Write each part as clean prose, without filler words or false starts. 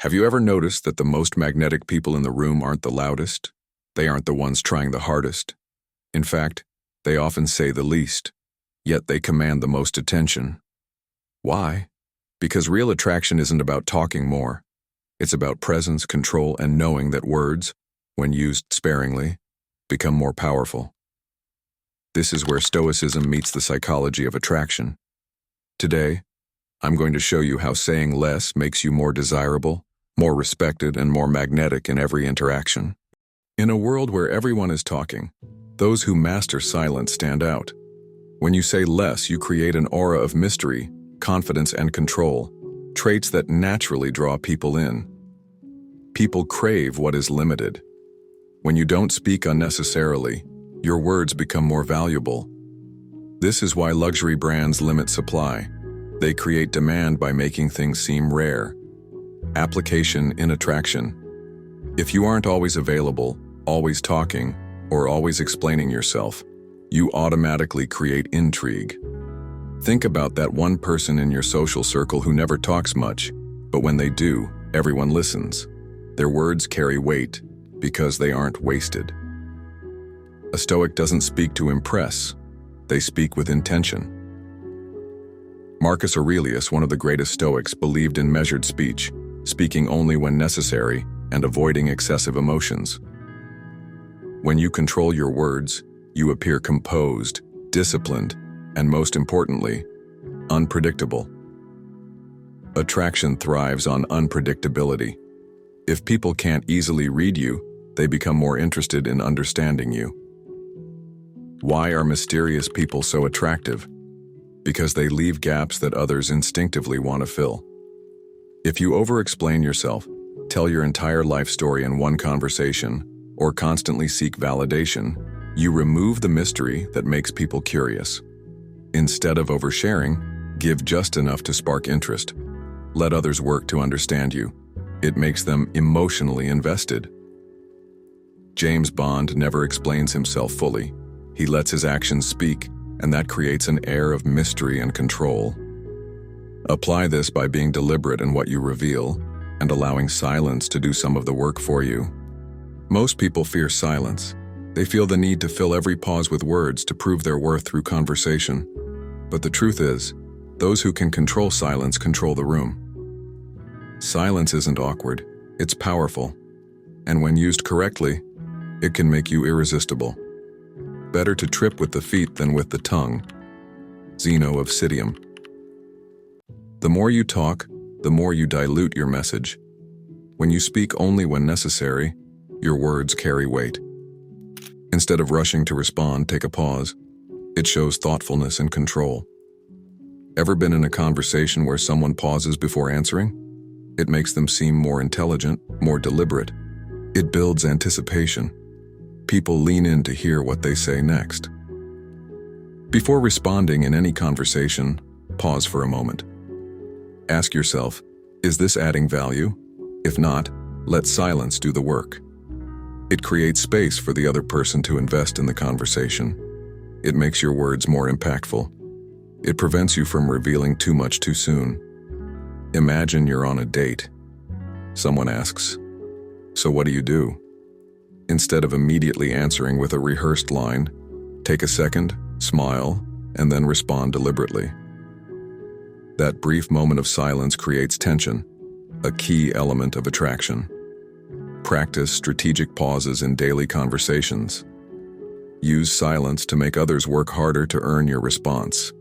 Have you ever noticed that the most magnetic people in the room aren't the loudest? They aren't the ones trying the hardest. In fact, they often say the least, yet they command the most attention. Why? Because real attraction isn't about talking more. It's about presence, control, and knowing that words, when used sparingly, become more powerful. This is where Stoicism meets the psychology of attraction. Today, I'm going to show you how saying less makes you more desirable, more respected, and more magnetic in every interaction. In a world where everyone is talking, those who master silence stand out. When you say less, you create an aura of mystery, confidence, and control, traits that naturally draw people in. People crave what is limited. When you don't speak unnecessarily, your words become more valuable. This is why luxury brands limit supply. They create demand by making things seem rare. Application in attraction. If you aren't always available, always talking, or always explaining yourself, you automatically create intrigue. Think about that one person in your social circle who never talks much, but when they do, everyone listens. Their words carry weight because they aren't wasted. A Stoic doesn't speak to impress, they speak with intention. Marcus Aurelius, one of the greatest Stoics, believed in measured speech, speaking only when necessary and avoiding excessive emotions. When you control your words, you appear composed, disciplined, and most importantly, unpredictable. Attraction thrives on unpredictability. If people can't easily read you, they become more interested in understanding you. Why are mysterious people so attractive? Because they leave gaps that others instinctively want to fill. If you over-explain yourself, tell your entire life story in one conversation, or constantly seek validation, you remove the mystery that makes people curious. Instead of oversharing, give just enough to spark interest. Let others work to understand you. It makes them emotionally invested. James Bond never explains himself fully. He lets his actions speak, and that creates an air of mystery and control. Apply this by being deliberate in what you reveal and allowing silence to do some of the work for you. Most people fear silence. They feel the need to fill every pause with words to prove their worth through conversation. But the truth is, those who can control silence control the room. Silence isn't awkward, it's powerful. And when used correctly, it can make you irresistible. Better to trip with the feet than with the tongue. Zeno of Citium. The more you talk, the more you dilute your message. When you speak only when necessary, your words carry weight. Instead of rushing to respond, take a pause. It shows thoughtfulness and control. Ever been in a conversation where someone pauses before answering? It makes them seem more intelligent, more deliberate. It builds anticipation. People lean in to hear what they say next. Before responding in any conversation, pause for a moment. Ask yourself, is this adding value? If not, let silence do the work. It creates space for the other person to invest in the conversation. It makes your words more impactful. It prevents you from revealing too much too soon. Imagine you're on a date. Someone asks, "So what do you do?" Instead of immediately answering with a rehearsed line, take a second, smile, and then respond deliberately. That brief moment of silence creates tension, a key element of attraction. Practice strategic pauses in daily conversations. Use silence to make others work harder to earn your response.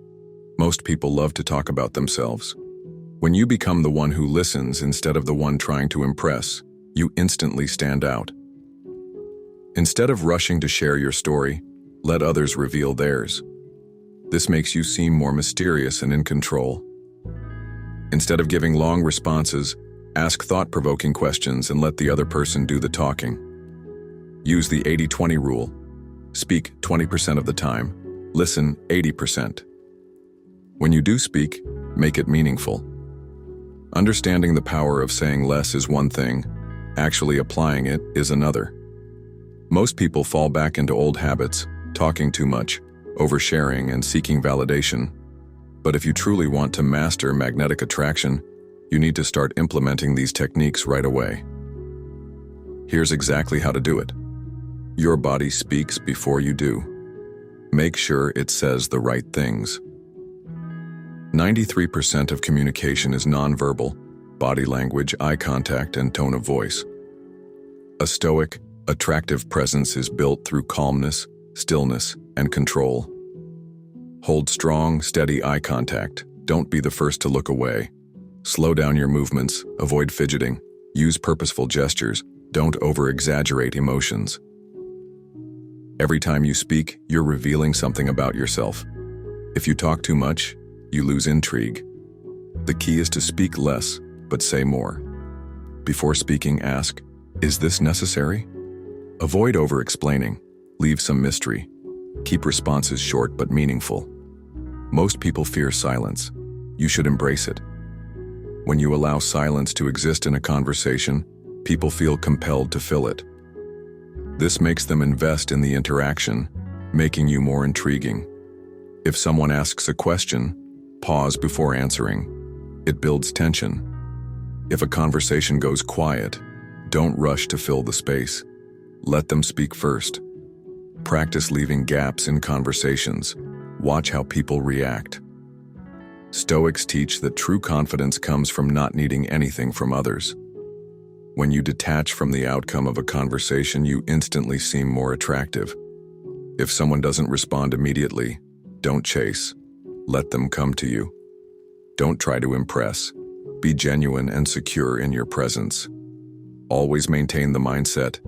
Most people love to talk about themselves. When you become the one who listens instead of the one trying to impress, you instantly stand out. Instead of rushing to share your story, let others reveal theirs. This makes you seem more mysterious and in control. Instead of giving long responses, ask thought-provoking questions and let the other person do the talking. Use the 80-20 rule. Speak 20% of the time, listen 80%. When you do speak, make it meaningful. Understanding the power of saying less is one thing, actually applying it is another. Most people fall back into old habits, talking too much, oversharing, and seeking validation. But if you truly want to master magnetic attraction, You need to start implementing these techniques right away. Here's exactly how to do it. Your body speaks before you do. Make sure it says the right things. 93% of communication is nonverbal: body language, eye contact, and tone of voice. A stoic, attractive presence is built through calmness, stillness, and control. Hold strong, steady eye contact. Don't be the first to look away. Slow down your movements, avoid fidgeting, use purposeful gestures, don't over-exaggerate emotions. Every time you speak, you're revealing something about yourself. If you talk too much, you lose intrigue. The key is to speak less, but say more. Before speaking, ask, "Is this necessary?" Avoid over-explaining. Leave some mystery. Keep responses short but meaningful. Most people fear silence. You should embrace it. When you allow silence to exist in a conversation, people feel compelled to fill it. This makes them invest in the interaction, making you more intriguing. If someone asks a question, pause before answering. It builds tension. If a conversation goes quiet, don't rush to fill the space. Let them speak first. Practice leaving gaps in conversations. Watch how people react. Stoics teach that true confidence comes from not needing anything from others. When you detach from the outcome of a conversation, you instantly seem more attractive. If someone doesn't respond immediately, don't chase. Let them come to you. Don't try to impress. Be genuine and secure in your presence. Always maintain the mindset,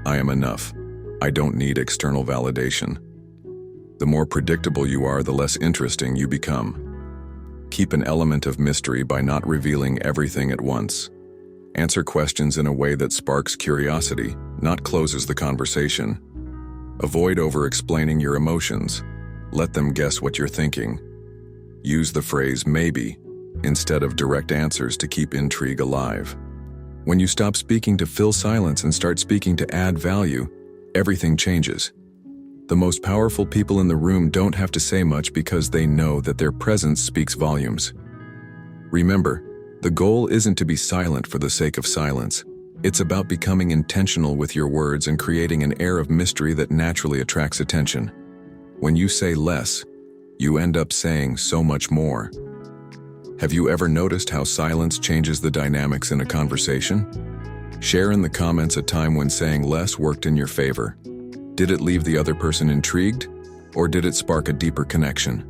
"I am enough. I don't need external validation." The more predictable you are, the less interesting you become. Keep an element of mystery by not revealing everything at once. Answer questions in a way that sparks curiosity, not closes the conversation. Avoid over-explaining your emotions. Let them guess what you're thinking. Use the phrase "maybe" instead of direct answers to keep intrigue alive. When you stop speaking to fill silence and start speaking to add value, everything changes. The most powerful people in the room don't have to say much because they know that their presence speaks volumes. Remember, the goal isn't to be silent for the sake of silence. It's about becoming intentional with your words and creating an air of mystery that naturally attracts attention. When you say less, you end up saying so much more. Have you ever noticed how silence changes the dynamics in a conversation? Share in the comments a time when saying less worked in your favor. Did it leave the other person intrigued, or did it spark a deeper connection?